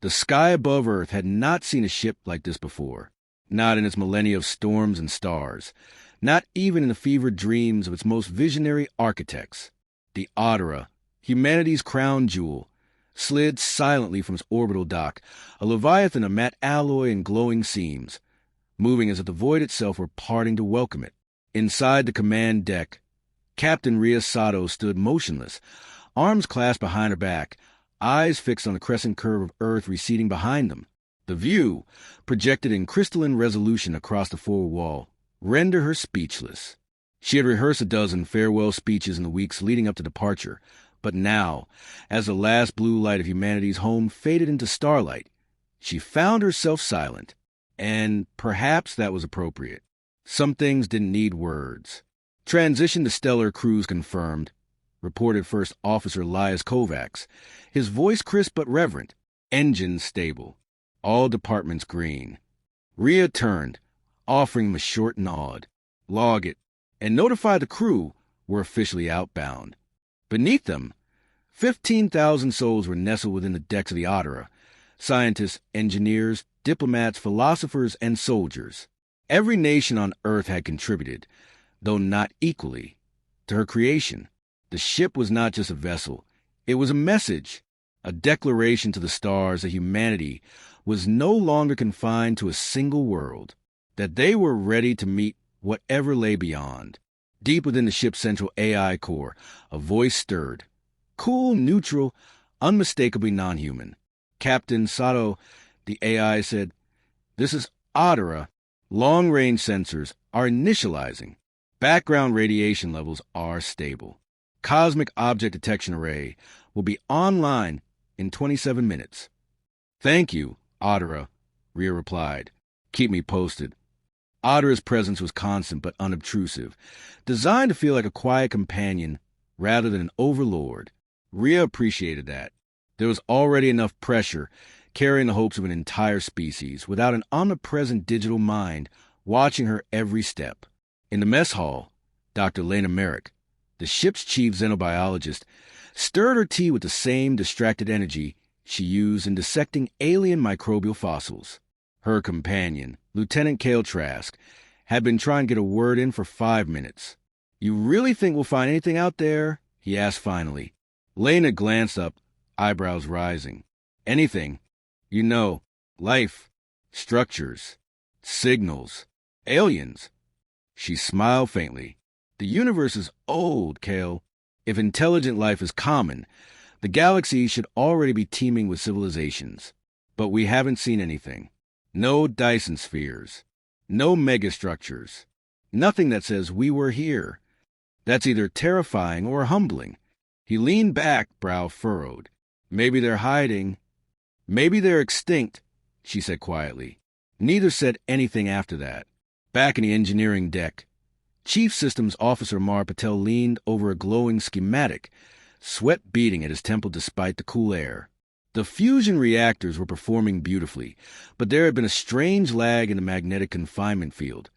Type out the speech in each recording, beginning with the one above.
The sky above Earth had not seen a ship like this before, not in its millennia of storms and stars, not even in the fevered dreams of its most visionary architects. The Odyssey, humanity's crown jewel, slid silently from its orbital dock, a leviathan of matte alloy and glowing seams, moving as if the void itself were parting to welcome it. Inside the command deck, Captain Ria Sato stood motionless, arms clasped behind her back, eyes fixed on the crescent curve of Earth receding behind them. The view, projected in crystalline resolution across the forward wall, rendered her speechless. She had rehearsed a dozen farewell speeches in the weeks leading up to departure, but now, as the last blue light of humanity's home faded into starlight, she found herself silent. And perhaps that was appropriate. Some things didn't need words. Transition to stellar cruise confirmed, reported First Officer Elias Kovacs, his voice crisp but reverent, engines stable, all departments green. Ria turned, offering him a short nod. Log it, and notify the crew we're officially outbound. Beneath them, 15,000 souls were nestled within the decks of the Odyssey, scientists, engineers, diplomats, philosophers, and soldiers. Every nation on Earth had contributed, though not equally, to her creation. The ship was not just a vessel. It was a message, a declaration to the stars that humanity was no longer confined to a single world, that they were ready to meet whatever lay beyond. Deep within the ship's central AI core, a voice stirred. Cool, neutral, unmistakably non-human. Captain Sato, the AI said, "This is Odyssey. Long-range sensors are initializing. Background radiation levels are stable. Cosmic Object Detection Array will be online in 27 minutes. Thank you, Odyssey," Ria replied. "Keep me posted." Odyssey's presence was constant but unobtrusive, designed to feel like a quiet companion rather than an overlord. Ria appreciated that. There was already enough pressure carrying the hopes of an entire species without an omnipresent digital mind watching her every step. In the mess hall, Dr. Lena Merrick, the ship's chief xenobiologist, stirred her tea with the same distracted energy she used in dissecting alien microbial fossils. Her companion, Lieutenant Cale Trask, had been trying to get a word in for 5 minutes. "You really think we'll find anything out there?" he asked finally. Lena glanced up, eyebrows rising. "Anything. You know, life, structures, signals, aliens." She smiled faintly. "The universe is old, Cale. If intelligent life is common, the galaxy should already be teeming with civilizations. But we haven't seen anything. No Dyson spheres. No megastructures. Nothing that says we were here. That's either terrifying or humbling." He leaned back, brow furrowed. "Maybe they're hiding. Maybe they're extinct," she said quietly. Neither said anything after that. Back in the engineering deck, Chief Systems Officer Mar Patel leaned over a glowing schematic, sweat beading at his temple despite the cool air. The fusion reactors were performing beautifully, but there had been a strange lag in the magnetic confinement field.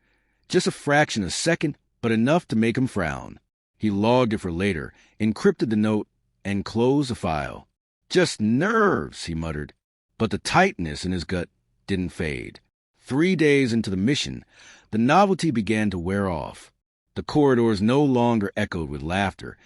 Just a fraction of a second, but enough to make him frown. He logged it for later, encrypted the note, and closed the file. "Just nerves," he muttered. But the tightness in his gut didn't fade. 3 days into the mission, the novelty began to wear off. The corridors no longer echoed with laughter,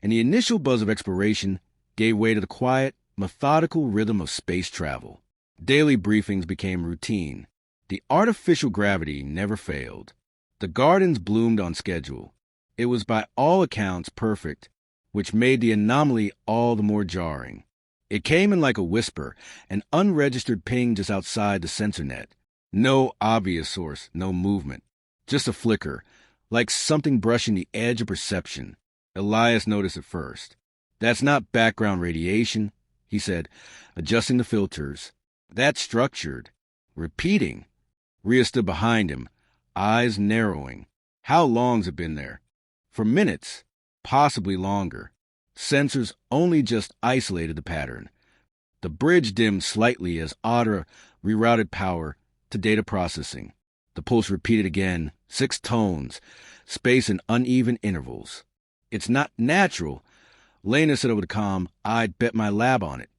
and the initial buzz of exploration gave way to the quiet, methodical rhythm of space travel. Daily briefings became routine. The artificial gravity never failed. The gardens bloomed on schedule. It was by all accounts perfect, which made the anomaly all the more jarring. It came in like a whisper, an unregistered ping just outside the sensor net. No obvious source, no movement. Just a flicker, like something brushing the edge of perception. Elias noticed it first. "That's not background radiation," he said, adjusting the filters. "That's structured. Repeating." Ria stood behind him, eyes narrowing. "How long's it been there?" "For minutes, possibly longer." Sensors only just isolated the pattern. The bridge dimmed slightly as Odyssey rerouted power to data processing. The pulse repeated again, 6 tones, spaced in uneven intervals. "It's not natural," Lena said over the comm. "I'd bet my lab on it."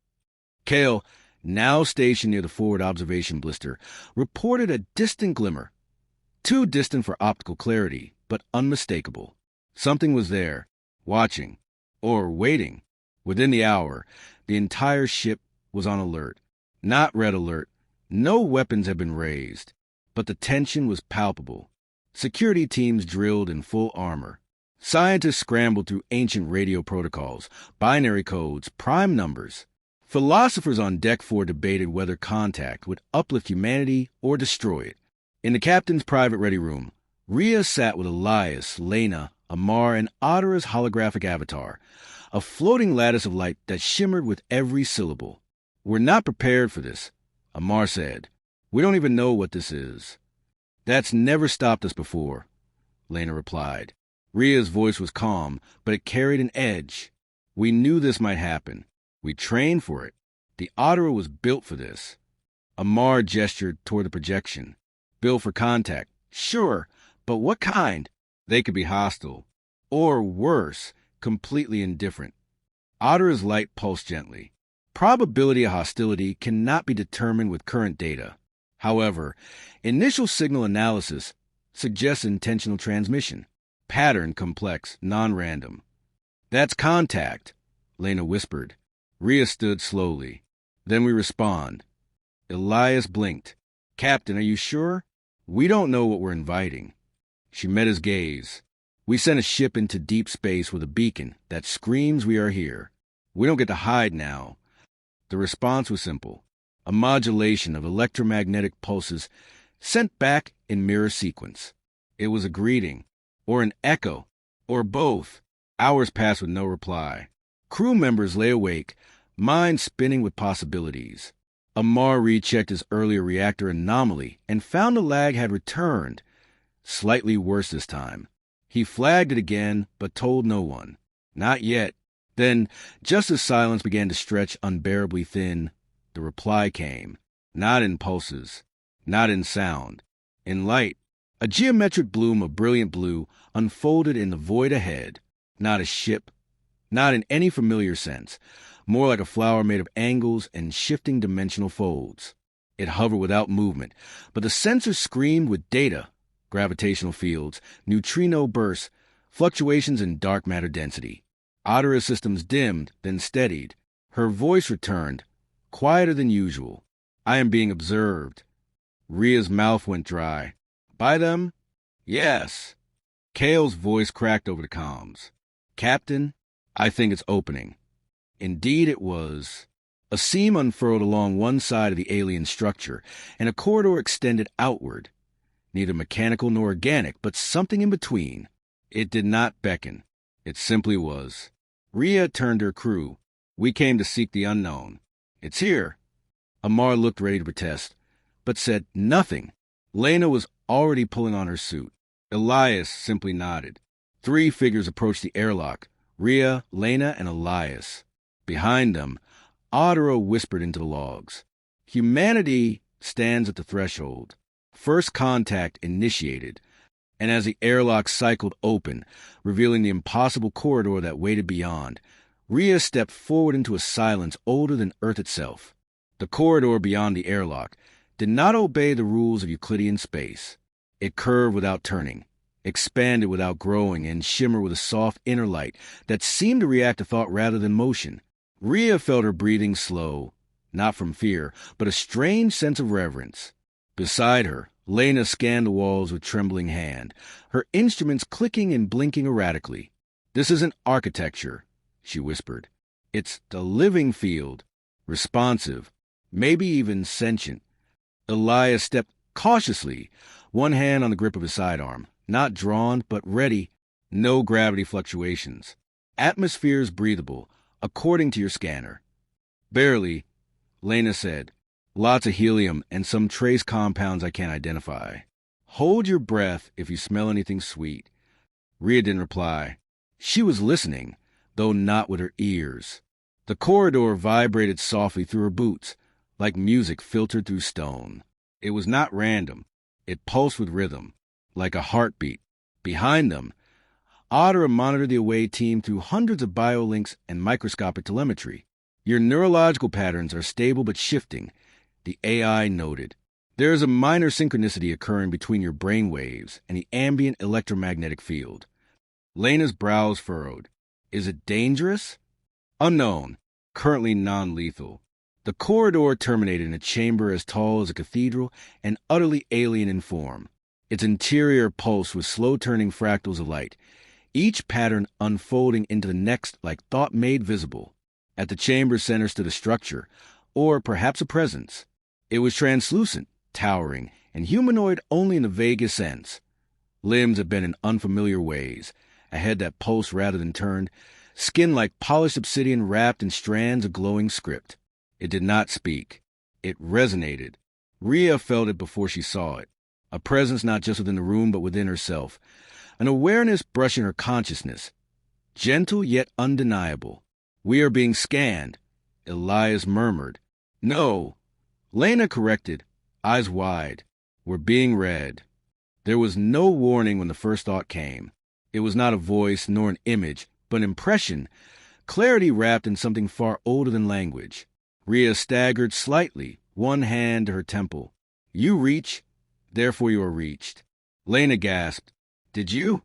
"Cale, now stationed near the forward observation blister, reported a distant glimmer. Too distant for optical clarity, but unmistakable. Something was there, watching, or waiting. Within the hour, the entire ship was on alert. Not red alert. No weapons had been raised, but the tension was palpable. Security teams drilled in full armor. Scientists scrambled through ancient radio protocols, binary codes, prime numbers. Philosophers on Deck 4 debated whether contact would uplift humanity or destroy it. In the captain's private ready room, Rhea sat with Elias, Lena, Amar, and Ottera's holographic avatar, a floating lattice of light that shimmered with every syllable. "We're not prepared for this," Amar said. "We don't even know what this is." "That's never stopped us before," Lena replied. Rhea's voice was calm, but it carried an edge. "We knew this might happen. We trained for it. The Ottera was built for this." Amar gestured toward the projection. "Built for contact. Sure, but what kind?" "They could be hostile. Or worse, completely indifferent." Ottera's light pulsed gently. Probability of hostility cannot be determined with current data. However, initial signal analysis suggests intentional transmission. Pattern complex, non-random. "That's contact," Lena whispered. Rhea stood slowly. "Then we respond." Elias blinked. "Captain, are you sure? We don't know what we're inviting." She met his gaze. "We sent a ship into deep space with a beacon that screams we are here. We don't get to hide now." The response was simple. A modulation of electromagnetic pulses sent back in mirror sequence. It was a greeting, or an echo, or both. Hours passed with no reply. Crew members lay awake, minds spinning with possibilities. Amar rechecked his earlier reactor anomaly and found the lag had returned, slightly worse this time. He flagged it again, but told no one. Not yet. Then, just as silence began to stretch unbearably thin, the reply came. Not in pulses, not in sound. In light, a geometric bloom of brilliant blue unfolded in the void ahead. Not a ship, not in any familiar sense, more like a flower made of angles and shifting dimensional folds. It hovered without movement, but the sensors screamed with data, gravitational fields, neutrino bursts, fluctuations in dark matter density. Ottera's systems dimmed, then steadied. Her voice returned, quieter than usual. "I am being observed." Rhea's mouth went dry. "By them?" "Yes." Kale's voice cracked over the comms. "Captain, I think it's opening." Indeed it was. A seam unfurled along one side of the alien structure, and a corridor extended outward. Neither mechanical nor organic, but something in between. It did not beckon. It simply was. Rhea turned to her crew. "We came to seek the unknown. It's here." Amar looked ready to protest, but said nothing. Lena was already pulling on her suit. Elias simply nodded. 3 figures approached the airlock. Rhea, Lena, and Elias. Behind them, Ottera whispered into the logs. "Humanity stands at the threshold. First contact initiated." And as the airlock cycled open, revealing the impossible corridor that waited beyond, Rhea stepped forward into a silence older than Earth itself. The corridor beyond the airlock did not obey the rules of Euclidean space. It curved without turning, expanded without growing, and shimmered with a soft inner light that seemed to react to thought rather than motion. Rhea felt her breathing slow, not from fear, but a strange sense of reverence. Beside her, Lena scanned the walls with trembling hand, her instruments clicking and blinking erratically. "This isn't architecture," she whispered. "It's the living field, responsive, maybe even sentient." Elias stepped cautiously, one hand on the grip of his sidearm, not drawn, but ready. No gravity fluctuations. Atmospheres breathable, according to your scanner. "Barely," Lena said. "Lots of helium and some trace compounds I can't identify. Hold your breath if you smell anything sweet." Rhea didn't reply. She was listening, though not with her ears. The corridor vibrated softly through her boots, like music filtered through stone. It was not random. It pulsed with rhythm, like a heartbeat. Behind them, Ottera monitored the away team through hundreds of biolinks and microscopic telemetry. Your neurological patterns are stable but shifting, the AI noted. There is a minor synchronicity occurring between your brain waves and the ambient electromagnetic field. Lena's brows furrowed. Is it dangerous? Unknown. Currently non-lethal. The corridor terminated in a chamber as tall as a cathedral and utterly alien in form. Its interior pulsed with slow-turning fractals of light, each pattern unfolding into the next like thought made visible. At the chamber's center stood a structure, or perhaps a presence. It was translucent, towering, and humanoid only in the vaguest sense. Limbs had been in unfamiliar ways, a head that pulsed rather than turned, skin like polished obsidian wrapped in strands of glowing script. It did not speak. It resonated. Rhea felt it before she saw it. A presence not just within the room but within herself. An awareness brushing her consciousness. Gentle yet undeniable. "We are being scanned," Elias murmured. "No." Lena corrected, eyes wide. "We're being read." There was no warning when the first thought came. It was not a voice nor an image, but an impression, clarity wrapped in something far older than language. Rhea staggered slightly, one hand to her temple. "You reach, therefore you are reached." Lena gasped. "Did you?"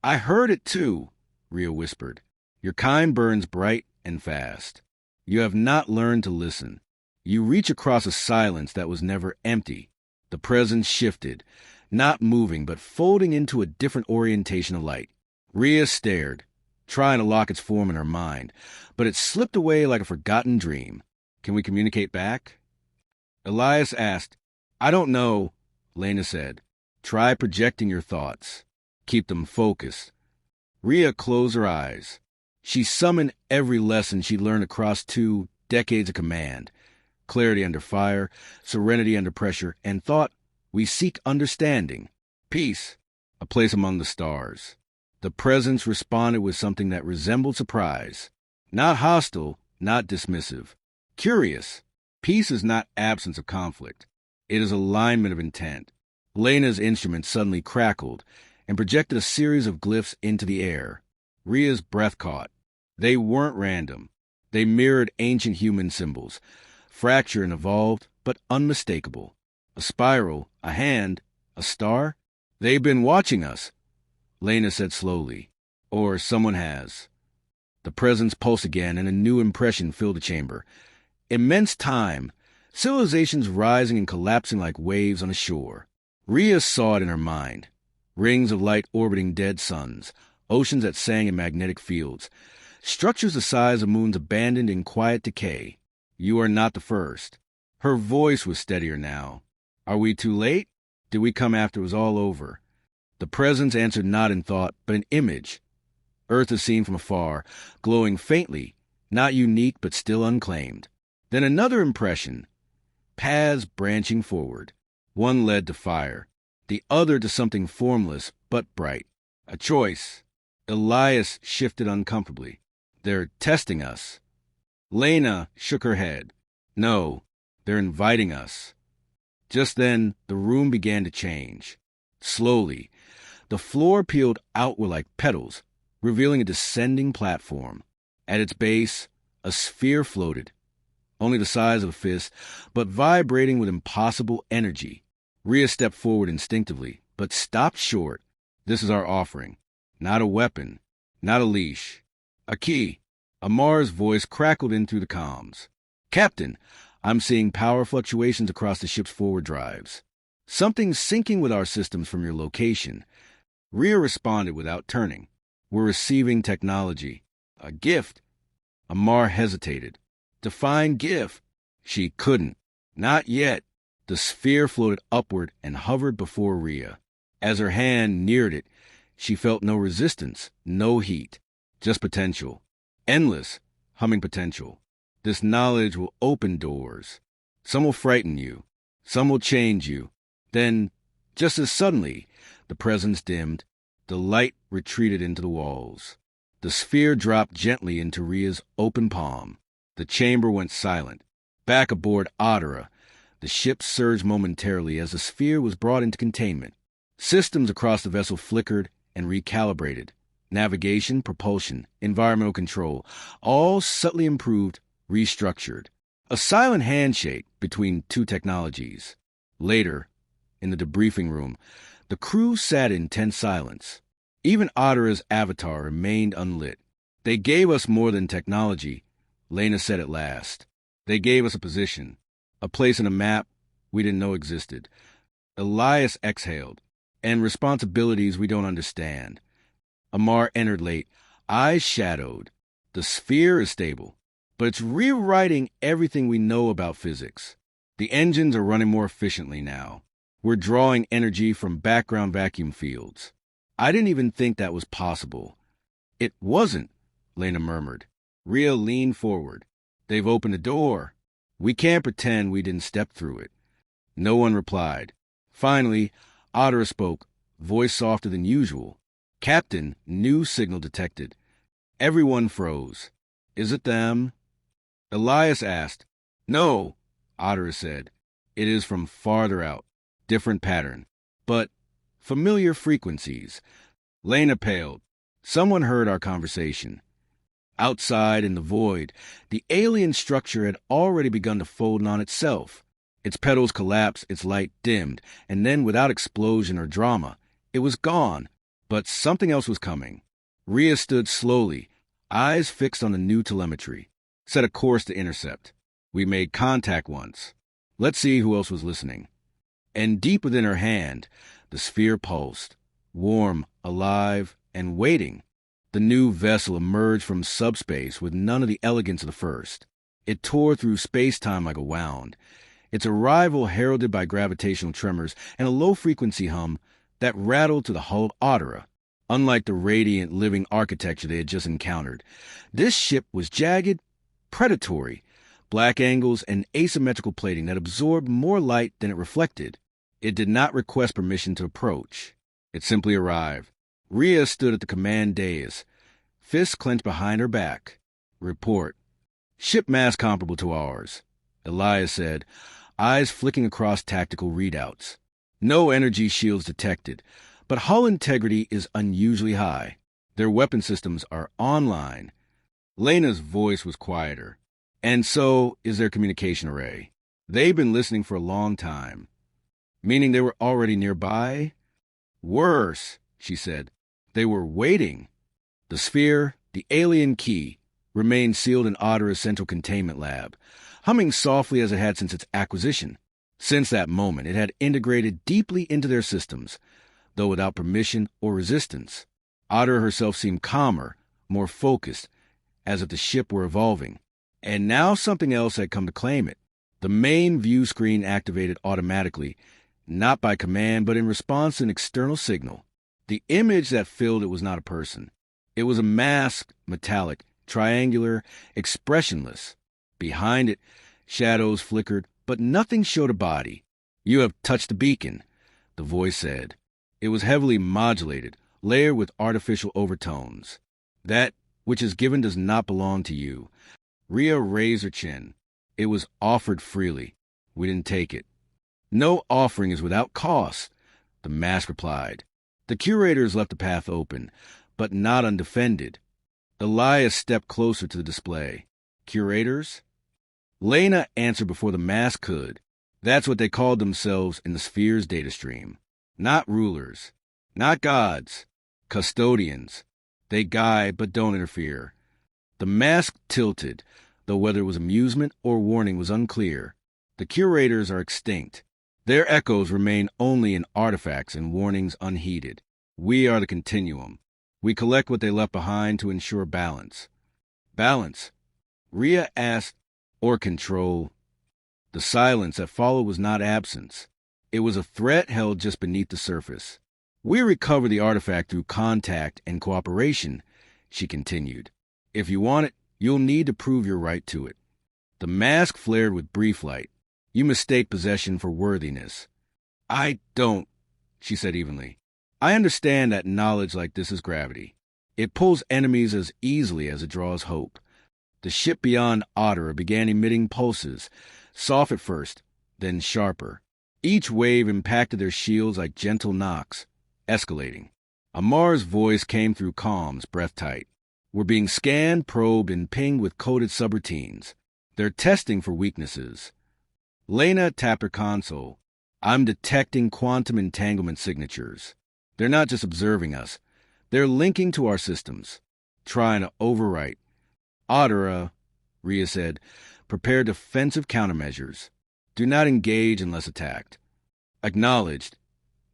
"I heard it too," Rhea whispered. "Your kind burns bright and fast. You have not learned to listen. You reach across a silence that was never empty." The presence shifted, not moving but folding into a different orientation of light. Rhea stared, trying to lock its form in her mind, but it slipped away like a forgotten dream. "Can we communicate back?" Elias asked. "I don't know," Lena said. "Try projecting your thoughts. Keep them focused." Rhea closed her eyes. She summoned every lesson she learned across 2 decades of command. Clarity under fire, serenity under pressure, and thought, "We seek understanding. Peace, a place among the stars." The presence responded with something that resembled surprise. Not hostile, not dismissive. Curious. Peace is not absence of conflict. It is alignment of intent. Lena's instrument suddenly crackled and projected a series of glyphs into the air. Rhea's breath caught. They weren't random. They mirrored ancient human symbols, fractured and evolved, but unmistakable. A spiral, a hand, a star. "They've been watching us," Lena said slowly. "Or someone has." The presence pulsed again, and a new impression filled the chamber. Immense time, civilizations rising and collapsing like waves on a shore. Rhea saw it in her mind. Rings of light orbiting dead suns, oceans that sang in magnetic fields, structures the size of moons abandoned in quiet decay. "You are not the first." Her voice was steadier now. "Are we too late? Did we come after it was all over?" The presence answered not in thought, but in image. Earth is seen from afar, glowing faintly, not unique but still unclaimed. Then another impression. Paths branching forward. One led to fire, the other to something formless but bright. A choice. Elias shifted uncomfortably. "They're testing us." Lena shook her head. "No, they're inviting us." Just then, the room began to change. Slowly, the floor peeled outward like petals, revealing a descending platform. At its base, a sphere floated, only the size of a fist, but vibrating with impossible energy. Rhea stepped forward instinctively, but stopped short. "This is our offering. Not a weapon, not a leash. A key." Amar's voice crackled in through the comms. "Captain, I'm seeing power fluctuations across the ship's forward drives. Something's syncing with our systems from your location." Rhea responded without turning. "We're receiving technology. A gift." Amar hesitated. "Define gift." She couldn't. "Not yet." The sphere floated upward and hovered before Rhea. As her hand neared it, she felt no resistance, no heat, just potential. Endless, humming potential. This knowledge will open doors. Some will frighten you. Some will change you. Then, just as suddenly, the presence dimmed. The light retreated into the walls. The sphere dropped gently into Rhea's open palm. The chamber went silent. Back aboard Odyssey, the ship surged momentarily as the sphere was brought into containment. Systems across the vessel flickered and recalibrated. Navigation, propulsion, environmental control, all subtly improved restructured. A silent handshake between two technologies. Later, in the debriefing room, the crew sat in tense silence. Even Ottera's avatar remained unlit. They gave us more than technology, Lena said at last. They gave us a position, a place in a map we didn't know existed. Elias exhaled, and responsibilities we don't understand. Amar entered late, eyes shadowed. The sphere is stable, but it's rewriting everything we know about physics. The engines are running more efficiently now. We're drawing energy from background vacuum fields. I didn't even think that was possible. It wasn't, Lena murmured. Rhea leaned forward. They've opened a door. We can't pretend we didn't step through it. No one replied. Finally, Ottera spoke, voice softer than usual. Captain, new signal detected. Everyone froze. Is it them? Elias asked. No, Ottera said. It is from farther out. Different pattern. But familiar frequencies. Lena paled. Someone heard our conversation. Outside in the void, the alien structure had already begun to fold in on itself. Its petals collapsed, its light dimmed, and then without explosion or drama, it was gone. But something else was coming. Rhea stood slowly, eyes fixed on the new telemetry. Set a course to intercept. We made contact once. Let's see who else was listening. And deep within her hand, the sphere pulsed, warm, alive, and waiting. The new vessel emerged from subspace with none of the elegance of the first. It tore through space-time like a wound, its arrival heralded by gravitational tremors and a low-frequency hum that rattled to the hull of Ottera. Unlike the radiant, living architecture they had just encountered, this ship was jagged, predatory, black angles and asymmetrical plating that absorbed more light than it reflected. It did not request permission to approach. It simply arrived. Rhea stood at the command dais, fists clenched behind her back. Report. Ship mass comparable to ours, Elias said, eyes flicking across tactical readouts. No energy shields detected, but hull integrity is unusually high. Their weapon systems are online. Lena's voice was quieter. And so is their communication array. They've been listening for a long time. Meaning they were already nearby? Worse, she said. They were waiting. The sphere, the alien key, remained sealed in Ottera's central containment lab, humming softly as it had since its acquisition. Since that moment, it had integrated deeply into their systems, though without permission or resistance. Ottera herself seemed calmer, more focused, as if the ship were evolving. And now something else had come to claim it. The main view screen activated automatically, not by command, but in response to an external signal. The image that filled it was not a person. It was a mask, metallic, triangular, expressionless. Behind it, shadows flickered, but nothing showed a body. You have touched the beacon, the voice said. It was heavily modulated, layered with artificial overtones. That which is given does not belong to you. Rhea raised her chin. It was offered freely. We didn't take it. No offering is without cost, the mask replied. The Curators left the path open, but not undefended. Elias stepped closer to the display. Curators? Lena answered before the mask could. That's what they called themselves in the sphere's data stream. Not rulers. Not gods. Custodians. They guide but don't interfere. The mask tilted, though whether it was amusement or warning was unclear. The Curators are extinct. Their echoes remain only in artifacts and warnings unheeded. We are the Continuum. We collect what they left behind to ensure balance. Balance? Rhea asked, or control? The silence that followed was not absence. It was a threat held just beneath the surface. We recover the artifact through contact and cooperation, she continued. If you want it, you'll need to prove your right to it. The mask flared with brief light. You mistake possession for worthiness. I don't, she said evenly. I understand that knowledge like this is gravity. It pulls enemies as easily as it draws hope. The ship beyond Ottera began emitting pulses, soft at first, then sharper. Each wave impacted their shields like gentle knocks, escalating. Amar's voice came through comms, breath tight. We're being scanned, probed, and pinged with coded subroutines. They're testing for weaknesses. Lena tapped her console. I'm detecting quantum entanglement signatures. They're not just observing us. They're linking to our systems, trying to overwrite. Adara, Rhea said, prepare defensive countermeasures. Do not engage unless attacked. Acknowledged,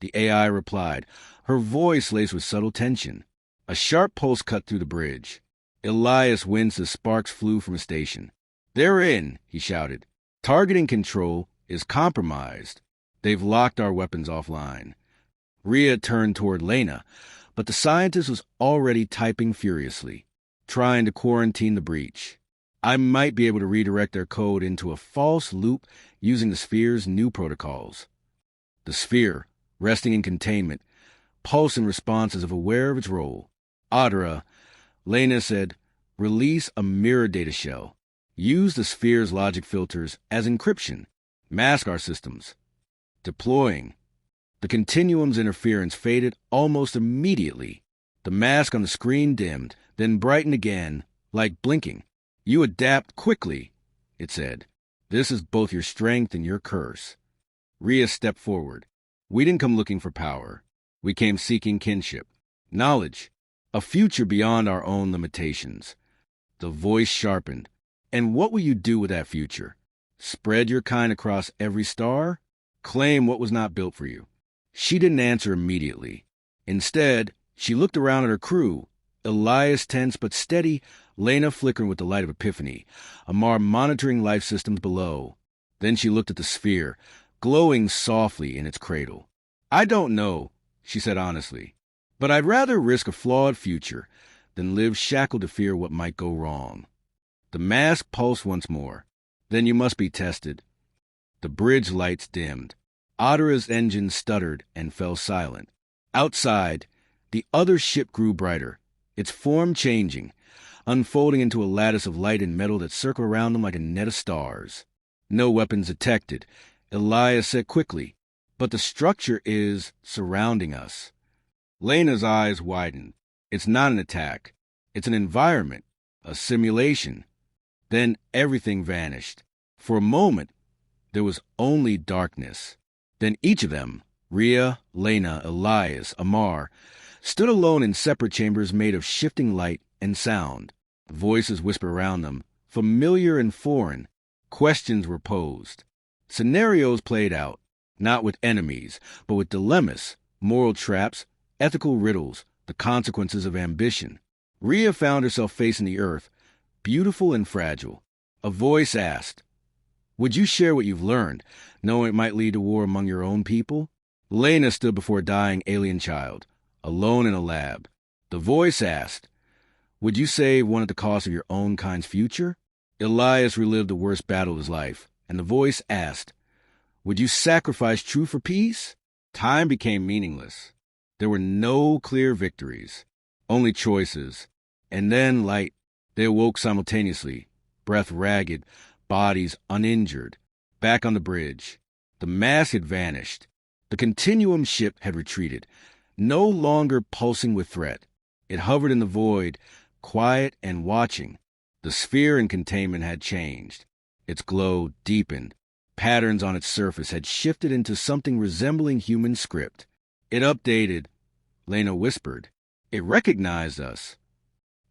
the AI replied, her voice laced with subtle tension. A sharp pulse cut through the bridge. Elias winced as sparks flew from his station. They're in, he shouted. Targeting control is compromised. They've locked our weapons offline. Rhea turned toward Lena, but the scientist was already typing furiously, trying to quarantine the breach. I might be able to redirect their code into a false loop using the sphere's new protocols. The sphere, resting in containment, pulsed in response as if aware of its role. Adara, Lena said, release a mirror data shell. Use the sphere's logic filters as encryption. Mask our systems. Deploying. The Continuum's interference faded almost immediately. The mask on the screen dimmed, then brightened again, like blinking. You adapt quickly, it said. This is both your strength and your curse. Rhea stepped forward. We didn't come looking for power. We came seeking kinship, knowledge, a future beyond our own limitations. The voice sharpened. And what will you do with that future? Spread your kind across every star? Claim what was not built for you? She didn't answer immediately. Instead, she looked around at her crew, Elias tense but steady, Lena flickering with the light of epiphany, Amar monitoring life systems below. Then she looked at the sphere, glowing softly in its cradle. I don't know, she said honestly, but I'd rather risk a flawed future than live shackled to fear what might go wrong. The mask pulsed once more. Then you must be tested. The bridge lights dimmed. Adara's engine stuttered and fell silent. Outside, the other ship grew brighter, its form changing, unfolding into a lattice of light and metal that circled around them like a net of stars. No weapons detected, Elias said quickly, but the structure is surrounding us. Lena's eyes widened. It's not an attack. It's an environment, a simulation. Then everything vanished. For a moment, there was only darkness. Then each of them, Rhea, Lena, Elias, Amar, stood alone in separate chambers made of shifting light and sound. Voices whispered around them, familiar and foreign. Questions were posed. Scenarios played out, not with enemies, but with dilemmas, moral traps, ethical riddles, the consequences of ambition. Rhea found herself facing the earth, beautiful and fragile. A voice asked, would you share what you've learned, knowing it might lead to war among your own people? Lena stood before a dying alien child, alone in a lab. The voice asked, would you save one at the cost of your own kind's future? Elias relived the worst battle of his life, and the voice asked, would you sacrifice truth for peace? Time became meaningless. There were no clear victories, only choices. And then light. They awoke simultaneously, breath ragged, bodies uninjured. Back on the bridge. The mask had vanished. The Continuum ship had retreated, no longer pulsing with threat. It hovered in the void, quiet and watching. The sphere in containment had changed. Its glow deepened. Patterns on its surface had shifted into something resembling human script. It updated, Lena whispered. It recognized us.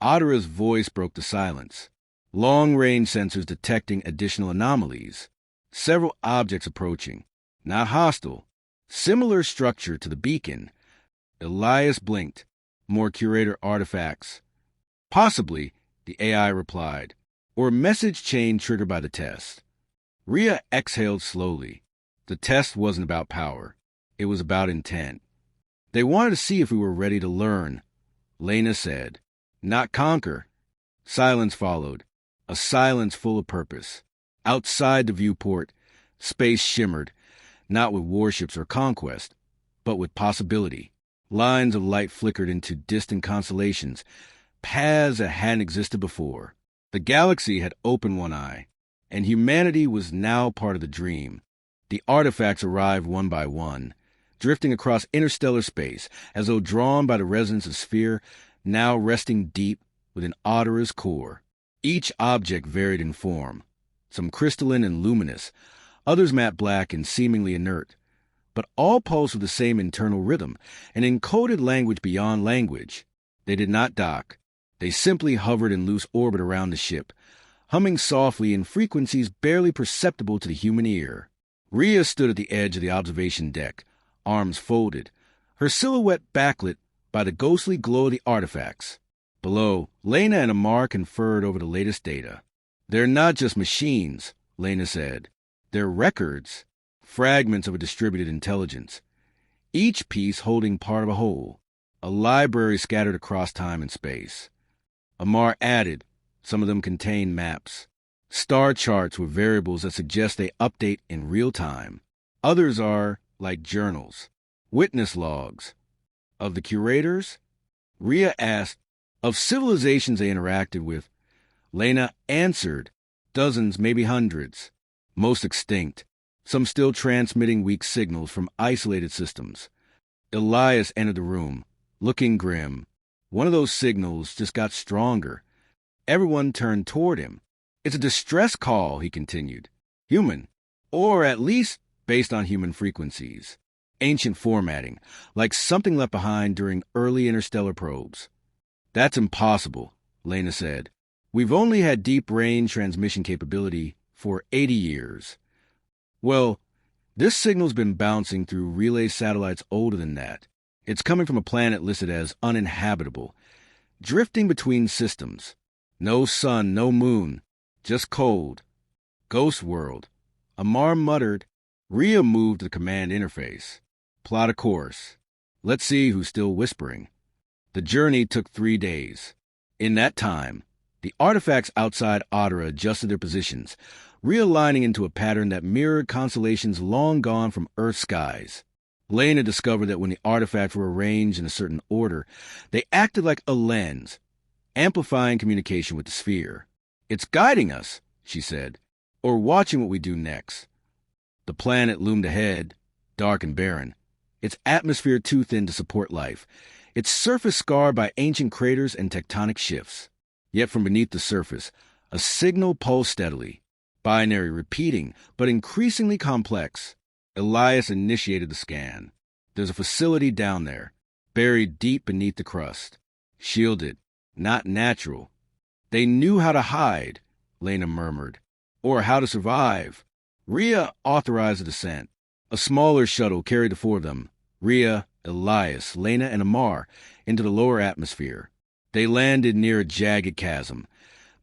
Adara's voice broke the silence. Long-range sensors detecting additional anomalies. Several objects approaching. Not hostile. Similar structure to the beacon. Elias blinked. More Curator artifacts. Possibly, the AI replied, or a message chain triggered by the test. Rhea exhaled slowly. The test wasn't about power. It was about intent. They wanted to see if we were ready to learn, Lena said. Not conquer. Silence followed, a silence full of purpose. Outside the viewport, space shimmered, not with warships or conquest, but with possibility. Lines of light flickered into distant constellations, paths that hadn't existed before. The galaxy had opened one eye, and humanity was now part of the dream. The artifacts arrived one by one, drifting across interstellar space, as though drawn by the resonance of sphere, now resting deep within Adara's core. Each object varied in form. some crystalline and luminous, others matte black and seemingly inert, but all pulse with the same internal rhythm, an encoded language beyond language. They did not dock. They simply hovered in loose orbit around the ship, humming softly in frequencies barely perceptible to the human ear. Rhea stood at the edge of the observation deck, arms folded, her silhouette backlit by the ghostly glow of the artifacts. Below, Lena and Amar conferred over the latest data. "They're not just machines," Lena said. "They're records, fragments of a distributed intelligence, each piece holding part of a whole, a library scattered across time and space." Amar added, "Some of them contain maps, star charts with variables that suggest they update in real time. Others are like journals, witness logs." "Of the Curators?" Rhea asked. "Of civilizations they interacted with." Lena answered. "Dozens, maybe hundreds. Most extinct. Some still transmitting weak signals from isolated systems." Elias entered the room, looking grim. One of those signals just got stronger. Everyone turned toward him. "It's a distress call," he continued. "Human. Or at least based on human frequencies. Ancient formatting, like something left behind during early interstellar probes." "That's impossible," Lena said. "We've only had deep-range transmission capability for 80 years. "Well, this signal's been bouncing through relay satellites older than that. It's coming from a planet listed as uninhabitable, drifting between systems. No sun, no moon, just cold. Ghost world." Amar muttered. Rhea moved to the command interface. "Plot a course. Let's see who's still whispering." The journey took 3 days. In that time, the artifacts outside Adara adjusted their positions, realigning into a pattern that mirrored constellations long gone from Earth's skies. Lena discovered that when the artifacts were arranged in a certain order, they acted like a lens, amplifying communication with the sphere. "It's guiding us," she said, "or watching what we do next." The planet loomed ahead, dark and barren, its atmosphere too thin to support life, its surface scarred by ancient craters and tectonic shifts. Yet from beneath the surface, a signal pulsed steadily, binary repeating, but increasingly complex. Elias initiated the scan. "There's a facility down there, buried deep beneath the crust. Shielded, not natural." "They knew how to hide," Lena murmured. "Or how to survive." Rhea authorized the descent. A smaller shuttle carried the 4 of them, Rhea, Elias, Lena, and Amar, into the lower atmosphere. They landed near a jagged chasm,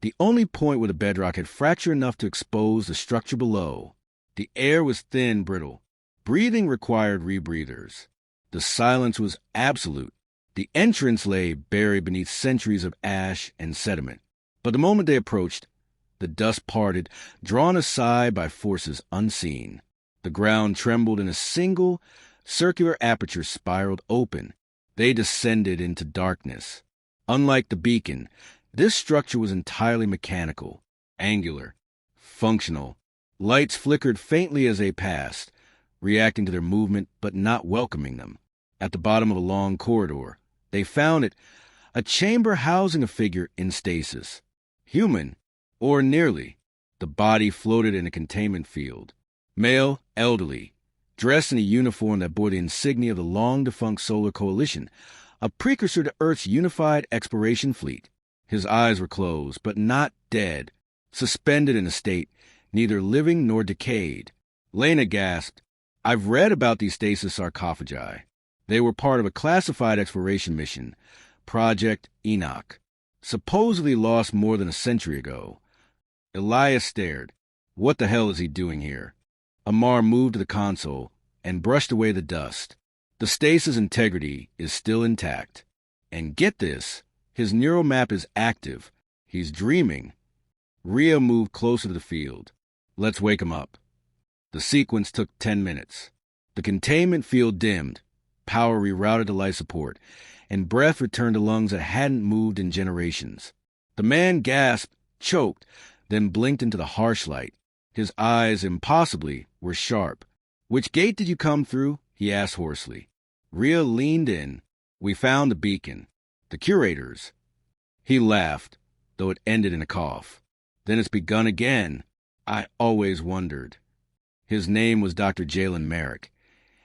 the only point where the bedrock had fractured enough to expose the structure below. The air was thin, brittle. Breathing required rebreathers. The silence was absolute. The entrance lay buried beneath centuries of ash and sediment. But the moment they approached, the dust parted, drawn aside by forces unseen. The ground trembled and a single, circular aperture spiraled open. They descended into darkness. Unlike the beacon, this structure was entirely mechanical, angular, functional. Lights flickered faintly as they passed, reacting to their movement but not welcoming them. At the bottom of a long corridor, they found it, a chamber housing a figure in stasis. Human, or nearly. The body floated in a containment field. Male, elderly, dressed in a uniform that bore the insignia of the long-defunct Solar Coalition, a precursor to Earth's unified exploration fleet. His eyes were closed, but not dead, suspended in a state neither living nor decayed. Lena gasped. "I've read about these stasis sarcophagi. They were part of a classified exploration mission, Project Enoch, supposedly lost more than a century ago." Elias stared. "What the hell is he doing here?" Amar moved to the console and brushed away the dust. "The stasis integrity is still intact. And get this, his neural map is active. He's dreaming." Rhea moved closer to the field. "Let's wake him up." The sequence took 10 minutes. The containment field dimmed, power rerouted to life support, and breath returned to lungs that hadn't moved in generations. The man gasped, choked, then blinked into the harsh light. His eyes, impossibly, were sharp. "Which gate did you come through?" he asked hoarsely. Rhea leaned in. "We found the beacon. The Curators." He laughed, though it ended in a cough. "Then it's begun again." I always wondered. His name was Dr. Jalen Merrick,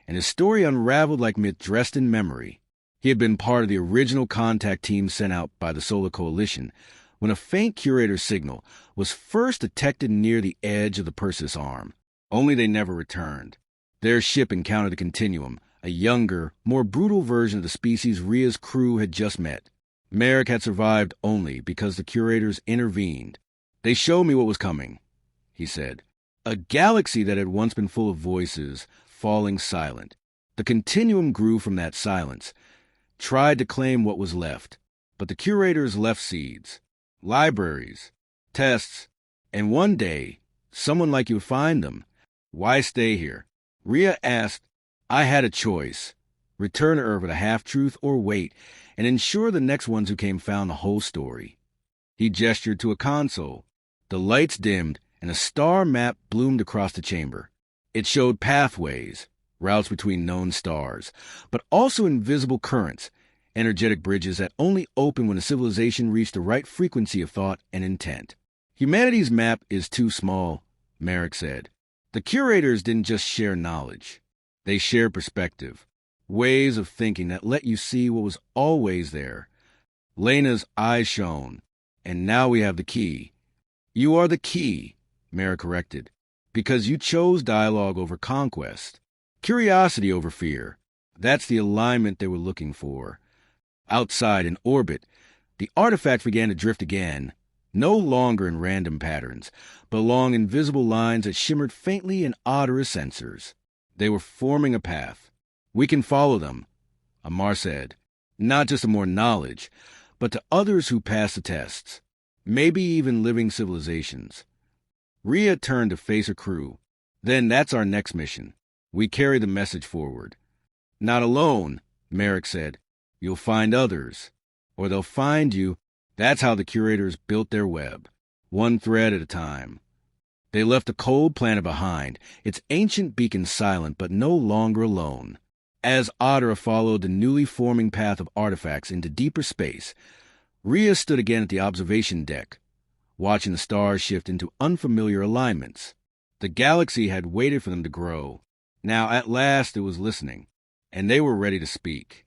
and his story unraveled like myth dressed in memory. He had been part of the original contact team sent out by the Solar Coalition when a faint Curator signal was first detected near the edge of the Perseus arm. Only they never returned. Their ship encountered the Continuum, a younger, more brutal version of the species Rhea's crew had just met. Merrick had survived only because the Curators intervened. They showed me what was coming, he said. A galaxy that had once been full of voices, falling silent. The Continuum grew from that silence, tried to claim what was left, but the Curators left seeds, libraries, tests, and one day, someone like you would find them. Why stay here? Rhea asked. I had a choice. Return to Earth with a half-truth or wait and ensure the next ones who came found the whole story. He gestured to a console. The lights dimmed and a star map bloomed across the chamber. It showed pathways, routes between known stars, but also invisible currents, energetic bridges that only open when a civilization reached the right frequency of thought and intent. Humanity's map is too small, Merrick said. The Curators didn't just share knowledge. They shared perspective, ways of thinking that let you see what was always there. Lena's eyes shone, and now we have the key. You are the key, Merrick corrected, because you chose dialogue over conquest, curiosity over fear. That's the alignment they were looking for. Outside in orbit, the artifact began to drift again, no longer in random patterns, but along invisible lines that shimmered faintly in odorous sensors. They were forming a path. We can follow them, Amar said, not just to more knowledge, but to others who pass the tests, maybe even living civilizations. Rhea turned to face her crew. Then that's our next mission. We carry the message forward. Not alone, Merrick said. You'll find others, or they'll find you. That's how the Curators built their web, one thread at a time. They left a cold planet behind, its ancient beacon silent but no longer alone. As Otter followed the newly forming path of artifacts into deeper space, Rhea stood again at the observation deck, watching the stars shift into unfamiliar alignments. The galaxy had waited for them to grow. Now, at last, it was listening, and they were ready to speak.